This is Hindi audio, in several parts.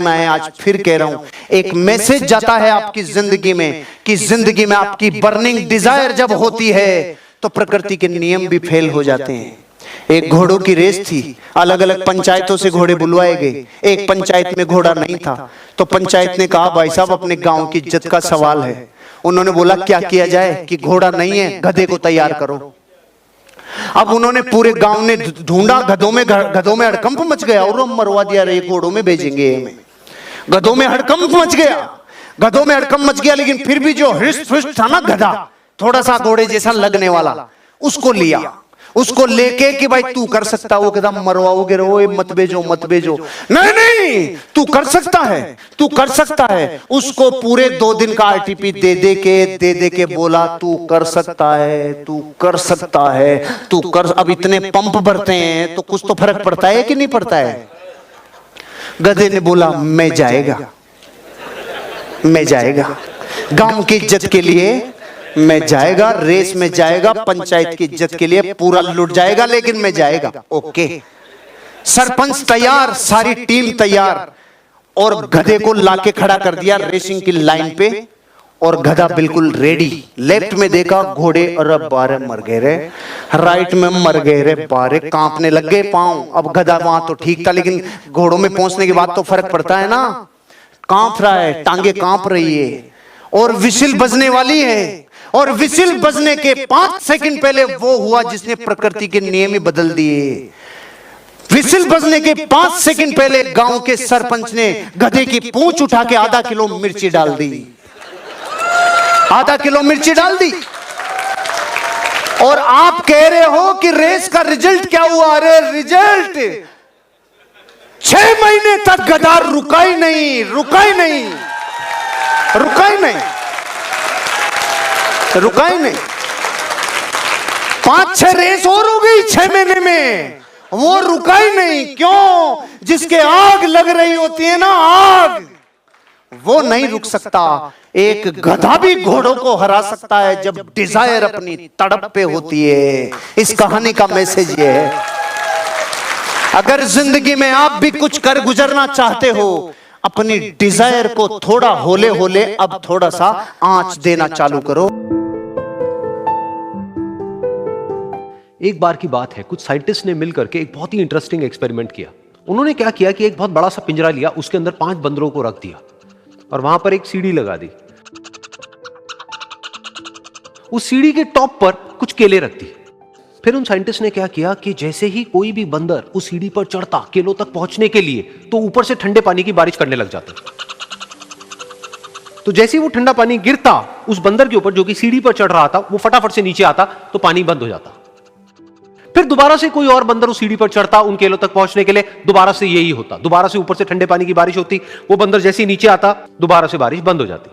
मैं आज फिर कह रहा हूं, एक मैसेज जाता है आपकी जिंदगी में कि जिंदगी में आपकी बर्निंग डिजायर जब होती है तो प्रकृति के नियम भी फेल हो जाते हैं। एक घोड़ों की रेस थी, अलग अलग पंचायतों से घोड़े बुलवाए गए। एक पंचायत में घोड़ा नहीं था तो पंचायत ने कहा भाई साहब अपने गांव की इज्जत का सवाल है। उन्होंने बोला क्या किया जाए कि घोड़ा नहीं है, गधे को तैयार करो। अब उन्होंने पूरे गांव ने ढूंढा, गधों में हड़कंप मच गया और मरवा दिया, रे घोड़ों में भेजेंगे हमें। गधों में हड़कंप मच गया, लेकिन फिर भी जो हृष्ट पुष्ट था ना गधा, थोड़ा सा घोड़े जैसा लगने वाला, उसको लिया। उसको लेके कि भाई तू कर सकता, वो कहता मरवाओगे रो, मत भेजो। नहीं तू कर सकता है। उसको पूरे 2 दिन का आरटीपी दे दे के बोला तू कर सकता है। अब इतने पंप भरते हैं तो कुछ तो फर्क पड़ता है कि नहीं पड़ता है। गधे ने बोला मैं जाएगा, गांव की इज्जत के लिए मैं जाएगा, रेस में जाएगा, पंचायत की इज्जत के लिए पूरा लुट जाएगा, लेकिन मैं जाएगा। ओके, सरपंच तैयार, सारी टीम तैयार, और गधे को लाके खड़ा कर दिया रेसिंग की लाइन पे, और गधा बिल्कुल रेडी। लेफ्ट में देखा घोड़े, अरे बारे मर गए रे, राइट में मर गए रे, बारे कांपने लग गए पांव। अब गधा वहां तो ठीक था, लेकिन घोड़ों में पहुंचने के बाद तो फर्क पड़ता है ना, कांप रहा है, टांगे कांप रही है, और विसिल बजने वाली है। और विसिल बजने के 5 सेकंड पहले वो हुआ जिसने प्रकृति के नियम ही बदल दिए। विसिल बजने के 5 सेकंड पहले गांव के सरपंच ने गधे की पूंछ उठा के आधा किलो मिर्ची डाल दी। और आप कह रहे हो कि रेस का रिजल्ट क्या हुआ? अरे रिजल्ट 6 महीने तक गधा रुका ही नहीं। 5-6 रेस और हो गई 6 महीने में, वो रुका ही नहीं। क्यों? जिसके आग लग रही होती है ना, आग, वो नहीं रुक सकता। एक गधा भी घोड़ों को हरा सकता है जब डिजायर अपनी तड़प पे होती है। इस कहानी का मैसेज ये है, अगर जिंदगी में आप भी कुछ कर गुजरना चाहते हो, अपनी डिजायर को थोड़ा होले अब थोड़ा सा आंच देना चालू करो। एक बार की बात है, कुछ साइंटिस्ट ने मिलकर के एक बहुत ही इंटरेस्टिंग एक्सपेरिमेंट किया। उन्होंने क्या किया कि एक बहुत बड़ा सा पिंजरा लिया, उसके अंदर 5 बंदरों को रख दिया और वहां पर एक सीढ़ी लगा दी। उस सीढ़ी के टॉप पर कुछ केले रख दी। फिर उन साइंटिस्ट ने क्या किया कि जैसे ही कोई भी बंदर उस सीढ़ी पर चढ़ता केलों तक पहुंचने के लिए, तो ऊपर से ठंडे पानी की बारिश करने लग जाता। तो जैसे ही वो ठंडा पानी गिरता उस बंदर के ऊपर जो कि सीढ़ी पर चढ़ रहा था, वो फटाफट से नीचे आता तो पानी बंद हो जाता। फिर दोबारा से कोई और बंदर उस सीढ़ी पर चढ़ता उन केलों तक पहुंचने के लिए, दोबारा से यही होता। दोबारा से ऊपर से ठंडे पानी की बारिश होती, वो बंदर जैसे ही नीचे आता दोबारा से बारिश बंद हो जाती।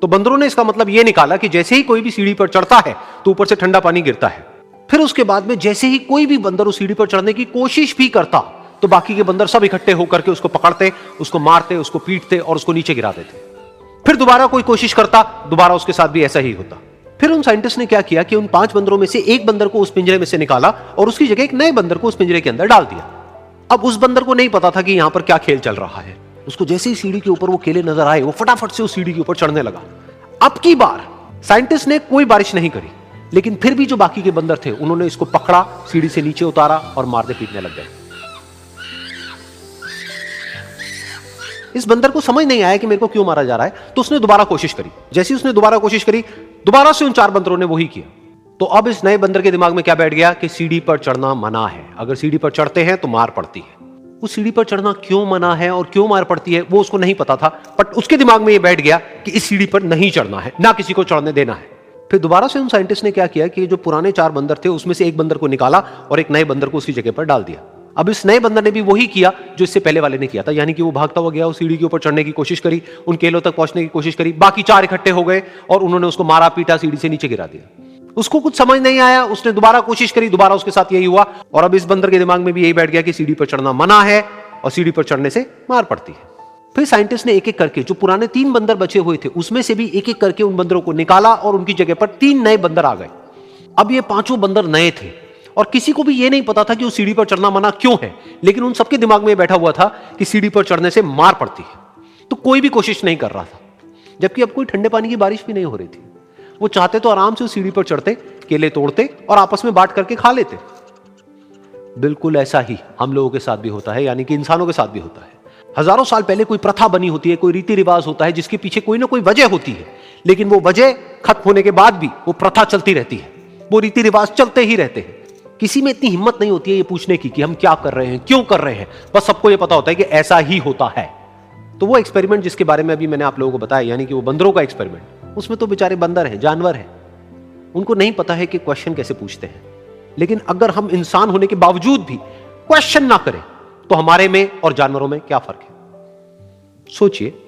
तो बंदरों ने इसका मतलब यह निकाला कि जैसे ही कोई भी सीढ़ी पर चढ़ता है तो ऊपर से ठंडा पानी गिरता है। फिर उसके बाद में जैसे ही कोई भी बंदर उस सीढ़ी पर चढ़ने की कोशिश भी करता तो बाकी के बंदर सब इकट्ठे होकर के उसको पकड़ते, उसको मारते, उसको पीटते और उसको नीचे गिरा देते। फिर दोबारा कोई कोशिश करता, दोबारा उसके साथ भी ऐसा ही होता। फिर उन साइंटिस्ट ने क्या किया कि उन 5 बंदरों में से एक बंदर को उस पिंजरे में से निकाला और उसकी जगह एक नए बंदर को उस पिंजरे के अंदर डाल दिया। अब उस बंदर को नहीं पता था कि यहां पर क्या खेल चल रहा है। उसको जैसे ही सीढ़ी के ऊपर वो केले नजर आए, वो फटाफट से उस सीढ़ी के ऊपर चढ़ने लगा। अब की बार साइंटिस्ट ने कोई बारिश नहीं करी, लेकिन फिर भी जो बाकी के बंदर थे उन्होंने इसको पकड़ा, सीढ़ी से नीचे उतारा और मारने पीटने लग गए। इस बंदर को समझ नहीं आया कि मेरे को क्यों मारा जा रहा है, तो उसने दोबारा कोशिश करी। जैसे ही उसने दोबारा कोशिश करी, दोबारा से उन 4 बंदरों ने वही किया। तो अब इस नए बंदर के दिमाग में क्या बैठ गया कि सीढ़ी पर चढ़ना मना है, अगर सीढ़ी पर चढ़ते हैं तो मार पड़ती है। उस सीढ़ी पर चढ़ना क्यों मना है और क्यों मार पड़ती है वो उसको नहीं पता था, बट उसके दिमाग में ये बैठ गया कि इस सीढ़ी पर नहीं चढ़ना है, ना किसी को चढ़ने देना है। फिर दोबारा से उन साइंटिस्ट ने क्या किया कि जो पुराने 4 बंदर थे उसमें से एक बंदर को निकाला और एक नए बंदर को उसकी जगह पर डाल दिया। अब इस नए बंदर ने भी वही किया जो इससे पहले वाले ने किया था, यानी कि वो भागता हुआ गया, उस सीढ़ी के ऊपर चढ़ने की कोशिश करी, उन केलों तक पहुंचने की कोशिश करी। बाकी 4 इकट्ठे हो गए और उन्होंने उसको मारा पीटा, सीढ़ी से नीचे गिरा दिया। उसको कुछ समझ नहीं आया, उसने दोबारा कोशिश करी, दोबारा उसके साथ यही हुआ। और अब इस बंदर के दिमाग में भी यही बैठ गया कि सीढ़ी पर चढ़ना मना है और सीढ़ी पर चढ़ने से मार पड़ती है। फिर साइंटिस्ट ने एक एक करके जो पुराने 3 बंदर बचे हुए थे उसमें से भी एक एक करके उन बंदरों को निकाला और उनकी जगह पर 3 नए बंदर आ गए। अब ये 5 बंदर नए थे और किसी को भी ये नहीं पता था कि उस सीढ़ी पर चढ़ना मना क्यों है, लेकिन उन सबके दिमाग में बैठा हुआ था कि सीढ़ी पर चढ़ने से मार पड़ती है। तो कोई भी कोशिश नहीं कर रहा था, जबकि अब कोई ठंडे पानी की बारिश भी नहीं हो रही थी। वो चाहते तो आराम से उस सीढ़ी पर चढ़ते, केले तोड़ते और आपस में बांट करके खा लेते। बिल्कुल ऐसा ही हम लोगों के साथ भी होता है, यानी कि इंसानों के साथ भी होता है। हजारों साल पहले कोई प्रथा बनी होती है, कोई रीति रिवाज होता है जिसके पीछे कोई ना कोई वजह होती है, लेकिन वो वजह खत्म होने के बाद भी वो प्रथा चलती रहती है, वो रीति रिवाज चलते ही रहते हैं। किसी में इतनी हिम्मत नहीं होती है ये पूछने की कि हम क्या कर रहे हैं, क्यों कर रहे हैं। बस सबको ये पता होता है कि ऐसा ही होता है। तो वो एक्सपेरिमेंट जिसके बारे में अभी मैंने आप लोगों को बताया, यानी कि वो बंदरों का एक्सपेरिमेंट, उसमें तो बेचारे बंदर हैं, जानवर हैं, उनको नहीं पता है कि क्वेश्चन कैसे पूछते हैं। लेकिन अगर हम इंसान होने के बावजूद भी क्वेश्चन ना करें तो हमारे में और जानवरों में क्या फर्क है? सोचिए।